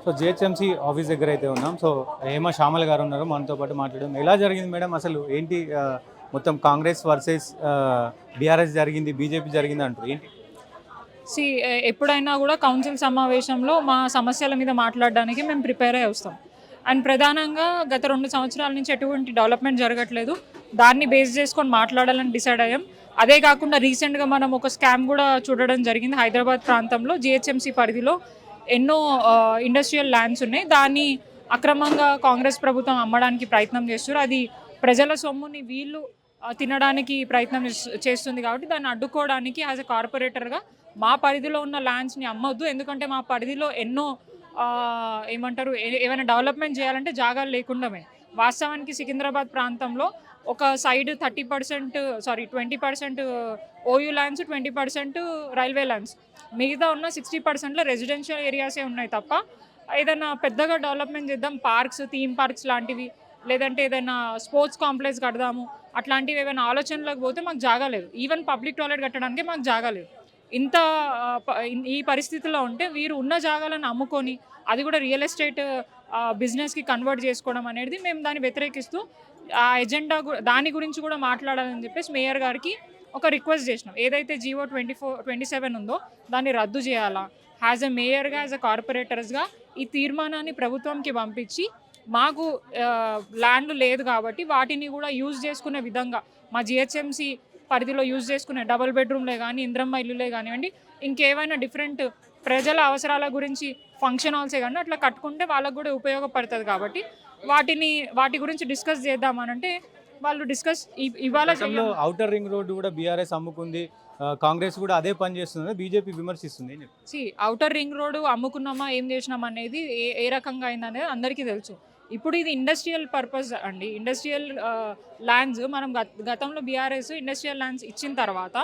So GHMC office దగ్గర అయితే ఉన్నాం. సో హేమ శ్యామల గారు ఉన్నారు, మనతో పాటు మాట్లాడడం. ఎలా జరిగింది మేడం అసలు ఏంటి? మొత్తం కాంగ్రెస్ వర్సెస్ బీఆర్ఎస్ జరిగింది, బీజేపీ జరిగింది అంటారు ఏంటి? సి ఎప్పుడైనా కూడా కౌన్సిల్ సమావేశంలో మా సమస్యల మీద మాట్లాడడానికి మేము ప్రిపేర్ అయ్యి వస్తాం. అండ్ ప్రధానంగా గత 2 సంవత్సరాల నుంచి ఎటువంటి డెవలప్మెంట్ జరగట్లేదు, దాన్ని బేస్ చేసుకొని మాట్లాడాలని డిసైడ్ అయ్యాం. అదే కాకుండా రీసెంట్గా మనం ఒక స్కామ్ కూడా చూడడం జరిగింది. హైదరాబాద్ ప్రాంతంలో జిహెచ్ఎంసీ పరిధిలో ఎన్నో ఇండస్ట్రియల్ ల్యాండ్స్ ఉన్నాయి, దాన్ని అక్రమంగా కాంగ్రెస్ ప్రభుత్వం అమ్మడానికి ప్రయత్నం చేస్తున్నారు. అది ప్రజల సొమ్ముని వీళ్ళు తినడానికి ప్రయత్నం చేస్తుంది. కాబట్టి దాన్ని అడ్డుకోవడానికి యాజ్ ఎ కార్పొరేటర్గా మా పరిధిలో ఉన్న ల్యాండ్స్ని అమ్మొద్దు, ఎందుకంటే మా పరిధిలో ఎన్నో ఏమంటారు ఏమైనా డెవలప్మెంట్ చేయాలంటే జాగాలు లేకుండామే. వాస్తవానికి సికింద్రాబాద్ ప్రాంతంలో ఒక side 20% OU lands, 20% railway lands, మిగతా ఉన్న 60%లో రెసిడెన్షియల్ ఏరియాసే ఉన్నాయి తప్ప ఏదైనా పెద్దగా డెవలప్మెంట్ చేద్దాం, పార్క్స్, థీమ్ పార్క్స్ లాంటివి, లేదంటే ఏదైనా స్పోర్ట్స్ కాంప్లెక్స్ కడదాము అట్లాంటివి ఏమైనా ఆలోచనలకు పోతే మాకు జాగా లేదు. ఈవెన్ పబ్లిక్ టాయిలెట్ కట్టడానికి మాకు జాగా లేదు. ఇంత ఈ పరిస్థితిలో ఉంటే వీరు ఉన్న జాగాలను అమ్ముకొని అది కూడా రియల్ ఎస్టేట్ బిజినెస్కి కన్వర్ట్ చేసుకోవడం అనేది మేము దాన్ని వ్యతిరేకిస్తూ ఆ ఎజెండా దాని గురించి కూడా మాట్లాడాలని చెప్పేసి మేయర్ గారికి ఒక రిక్వెస్ట్ చేసినాం. ఏదైతే జీవో 27 ఉందో దాన్ని రద్దు చేయాలా, యాజ్ ఎ మేయర్గా, యాజ్ ఎ కార్పొరేటర్స్గా ఈ తీర్మానాన్ని ప్రభుత్వంకి పంపించి మాకు ల్యాండ్ లేదు కాబట్టి వాటిని కూడా యూజ్ చేసుకునే విధంగా మా జిహెచ్ఎంసీ పరిధిలో యూజ్ చేసుకునే డబుల్ బెడ్రూమ్లే కానీ, ఇంద్రమ్మ ఇల్లులే కానివ్వండి, ఇంకేమైనా డిఫరెంట్ ప్రజల అవసరాల గురించి ఫంక్షన్ హాల్సే కానీ అట్లా కట్టుకుంటే వాళ్ళకు కూడా ఉపయోగపడుతుంది. కాబట్టి వాటి గురించి డిస్కస్ చేద్దామనంటే వాళ్ళు డిస్కస్ ఇవాళ ఔటర్ రింగ్ రోడ్ కూడా బీఆర్ఎస్ అమ్ముకుంది, కాంగ్రెస్ కూడా అదే పని చేస్తుంది, బీజేపీ విమర్శిస్తుంది. ఔటర్ రింగ్ రోడ్ అమ్ముకున్నామా ఏం చేసినాం అనేది ఏ రకంగా అయిందనేది అందరికీ తెలుసు. ఇప్పుడు ఇది ఇండస్ట్రియల్ పర్పస్ అండి. ఇండస్ట్రియల్ ల్యాండ్స్ మనం గతంలో బీఆర్ఎస్ ఇండస్ట్రియల్ ల్యాండ్స్ ఇచ్చిన తర్వాత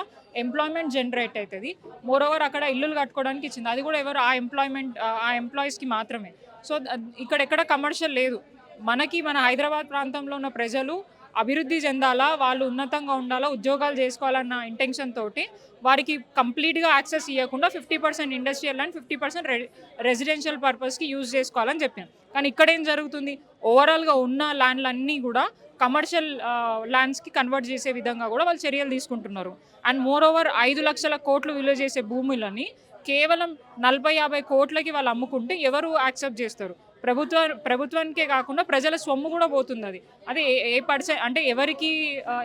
ఎంప్లాయ్మెంట్ జనరేట్ అవుతుంది. మోరోవర్ అక్కడ ఇల్లులు కట్టుకోవడానికి ఇచ్చింది, అది కూడా ఎవరు ఆ ఎంప్లాయీస్కి మాత్రమే. సో ఇక్కడెక్కడ కమర్షియల్ లేదు. మన హైదరాబాద్ ప్రాంతంలో ఉన్న ప్రజలు అభివృద్ధి చెందాలా, వాళ్ళు ఉన్నతంగా ఉండాలా, ఉద్యోగాలు చేసుకోవాలన్న ఇంటెన్షన్ తోటి వారికి కంప్లీట్గా యాక్సెస్ ఇవ్వకుండా 50% ఇండస్ట్రియల్ ల్యాండ్, 50% రెసిడెన్షియల్ పర్పస్కి యూజ్ చేసుకోవాలని చెప్పాను. కానీ ఇక్కడ ఏం జరుగుతుంది, ఓవరాల్గా ఉన్న ల్యాండ్లన్నీ కూడా కమర్షియల్ ల్యాండ్స్కి కన్వర్ట్ చేసే విధంగా కూడా వాళ్ళు చర్యలు తీసుకుంటున్నారు. అండ్ మోర్ ఓవర్ 5 లక్షల కోట్లు విలువ చేసే భూములని కేవలం 40-50 కోట్లకి వాళ్ళు అమ్ముకుంటే ఎవరు యాక్సెప్ట్ చేస్తారు? ప్రభుత్వానికే కాకుండా ప్రజల సొమ్ము కూడా పోతుంది. అది ఏ పర్సెంట్ అంటే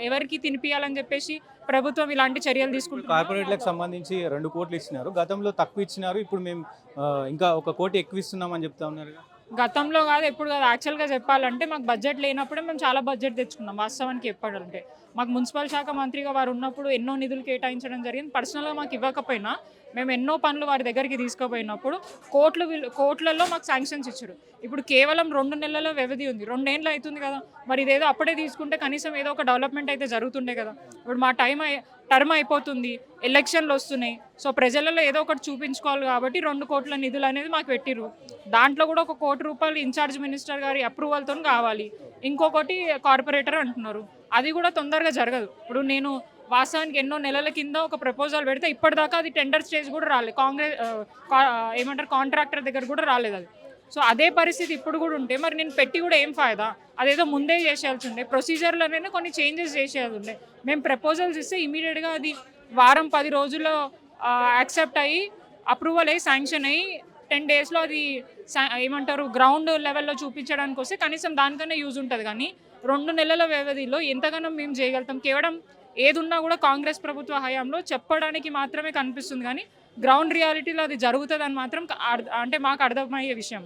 ఎవరికి తినిపియాలని చెప్పేసి ప్రభుత్వం ఇలాంటి చర్యలు తీసుకుంటుంది. కార్పొరేట్లకు సంబంధించి 2 కోట్లు ఇచ్చినారు, గతంలో తక్కువ ఇచ్చినారు, ఇప్పుడు మేము ఇంకా 1 కోటి ఎక్కువ ఇస్తున్నామని చెప్తా ఉన్నారు. గతంలో కాదు, ఎప్పుడు కాదు. యాక్చువల్గా చెప్పాలంటే మాకు బడ్జెట్ లేనప్పుడే మేము చాలా బడ్జెట్ తెచ్చుకున్నాం. వాస్తవానికి చెప్పాలంటే మాకు మున్సిపల్ శాఖ మంత్రిగా వారు ఉన్నప్పుడు ఎన్నో నిధులు కేటాయించడం జరిగింది. పర్సనల్గా మాకు ఇవ్వకపోయినా మేము ఎన్నో పనులు వారి దగ్గరికి తీసుకుపోయినప్పుడు కోట్లలో మాకు శాంక్షన్స్ ఇచ్చారు. ఇప్పుడు కేవలం 2 నెలల వ్యవధి ఉంది, 2 ఏళ్ళు అవుతుంది కదా. మరి ఇదేదో అప్పుడే తీసుకుంటే కనీసం ఏదో ఒక డెవలప్మెంట్ అయితే జరుగుతుండే కదా. ఇప్పుడు మా టర్మ్ అయిపోతుంది, ఎలక్షన్లు వస్తున్నాయి. సో ప్రజలలో ఏదో ఒకటి చూపించుకోవాలి కాబట్టి 2 కోట్ల నిధులు అనేది మాకు పెట్టిరు. దాంట్లో కూడా 1 కోటి రూపాయలు ఇన్ఛార్జ్ మినిస్టర్ గారి అప్రూవల్తో కావాలి, ఇంకొకటి కార్పొరేటర్ అంటున్నారు. అది కూడా తొందరగా జరగదు. ఇప్పుడు నేను వాస్తవానికి ఎన్నో నెలల కింద ఒక ప్రపోజల్ పెడితే ఇప్పటిదాకా అది టెండర్ స్టేజ్ కూడా రాలేదు, కాంట్రాక్టర్ దగ్గర కూడా రాలేదు అది. సో అదే పరిస్థితి ఇప్పుడు కూడా ఉంటే మరి నేను పెట్టి కూడా ఏం ఫాయిదా? అదేదో ముందే చేసేయాల్సి ఉండే, ప్రొసీజర్లోనే కొన్ని చేంజెస్ చేసేయాల్సి ఉండే. మేము ప్రపోజల్స్ ఇస్తే ఇమీడియట్గా అది వారం 10 రోజుల్లో యాక్సెప్ట్ అయ్యి అప్రూవల్ అయ్యి శాంక్షన్ అయ్యి 10 డేస్లో అది గ్రౌండ్ లెవెల్లో చూపించడానికి వస్తే కనీసం దానికన్నా యూజ్ ఉంటుంది. కానీ 2 నెలల వ్యవధిలో ఎంతగానో మేము చేయగలుగుతాం? కేవలం ఏదున్నా కూడా కాంగ్రెస్ ప్రభుత్వ హయాంలో చెప్పడానికి మాత్రమే కనిపిస్తుంది, కానీ గ్రౌండ్ రియాలిటీలో అది జరుగుతుందని మాత్రం అంటే మాకు అర్థమయ్యే విషయం.